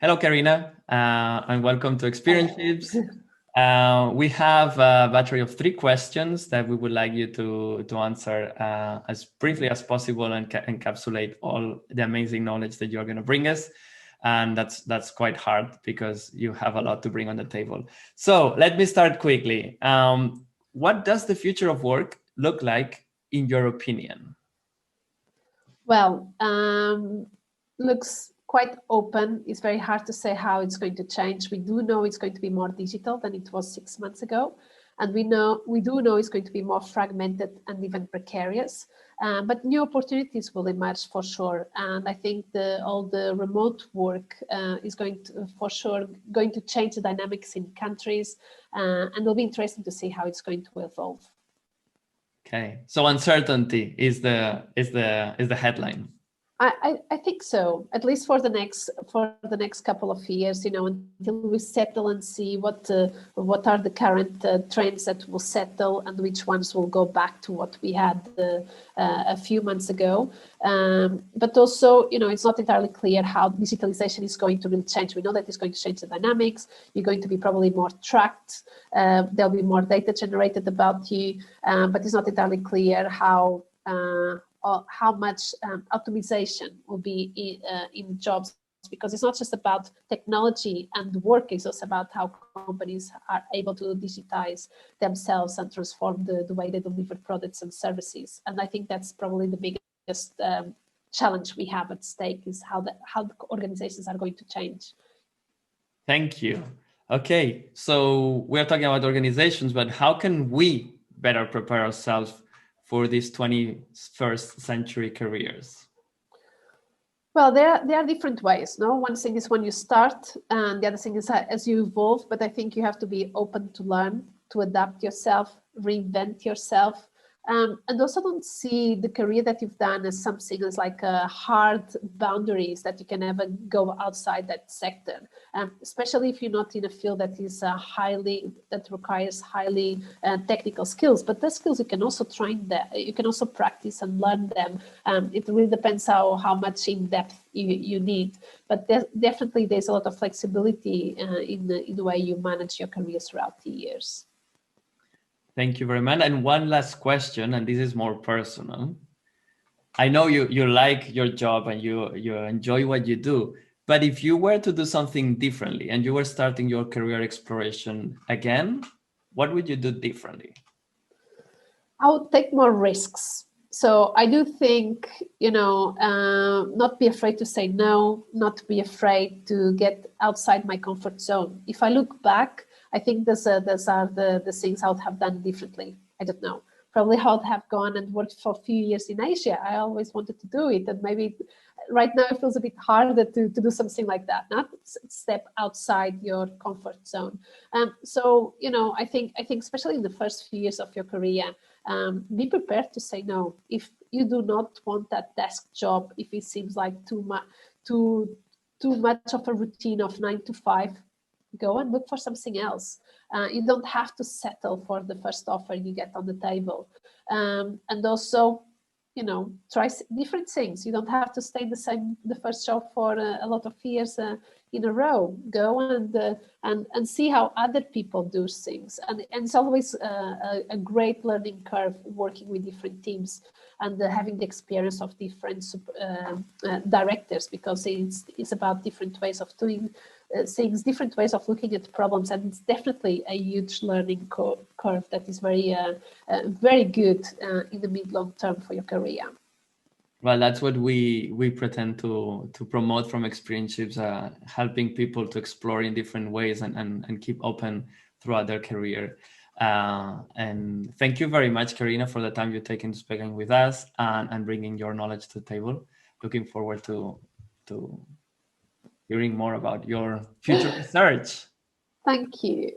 Hello, Carina, and welcome to Xperienceships. We have a battery of 3 questions that we would like you to answer as briefly as possible and encapsulate all the amazing knowledge that you're going to bring us. And that's quite hard because you have a lot to bring on the table. So let me start quickly. What does the future of work look like in your opinion? Well, looks quite open. It's very hard to say how it's going to change. We do know it's going to be more digital than it was 6 months ago. And we do know it's going to be more fragmented and even precarious. But new opportunities will emerge for sure. And I think all the remote work is going to change the dynamics in countries. And it'll be interesting to see how it's going to evolve. Okay, so uncertainty is the headline. I think so, at least for the next couple of years, until we settle and see what are the current trends that will settle and which ones will go back to what we had a few months ago. But also, it's not entirely clear how digitalization is going to really change. We know that it's going to change the dynamics. You're going to be probably more tracked. There'll be more data generated about you, but it's not entirely clear how much optimization will be in jobs, because it's not just about technology and work, it's also about how companies are able to digitize themselves and transform the way they deliver products and services. And I think that's probably the biggest challenge we have at stake, is how the organizations are going to change. Thank you. Okay, so we're talking about organizations, but how can we better prepare ourselves for these 21st century careers? Well, there are different ways. No, one thing is when you start, and the other thing is as you evolve. But I think you have to be open to learn, to adapt yourself, reinvent yourself, and also don't see the career that you've done as something as like hard boundaries that you can never go outside that sector. Especially if you're not in a field that is that requires highly technical skills. But the skills, you can also train them, you can also practice and learn them. It really depends how much in depth you need. But definitely there's a lot of flexibility in the way you manage your career throughout the years. Thank you very much. And one last question, and this is more personal. I know you like your job and you enjoy what you do, but if you were to do something differently and you were starting your career exploration again, what would you do differently? I would take more risks. So I do think, not be afraid to say no, not be afraid to get outside my comfort zone. If I look back, I think those are the things I would have done differently. I don't know. Probably I would have gone and worked for a few years in Asia. I always wanted to do it. And maybe right now it feels a bit harder to do something like that, not step outside your comfort zone. So, I think especially in the first few years of your career, be prepared to say no. If you do not want that desk job, if it seems like too much of a routine of 9 to 5, go and look for something else. You don't have to settle for the first offer you get on the table. And also, try different things. You don't have to stay the first job for a lot of years in a row. Go and see how other people do things. And it's always a great learning curve working with different teams and having the experience of different directors, because it's about different ways of doing things, different ways of looking at problems, and it's definitely a huge learning curve that is very good in the mid-long term for your career. Well, that's what we pretend to promote from Xperienceships, helping people to explore in different ways and keep open throughout their career. And thank you very much, Carina, for the time you've taken to speaking with us and bringing your knowledge to the table. Looking forward to hearing more about your future research. Thank you.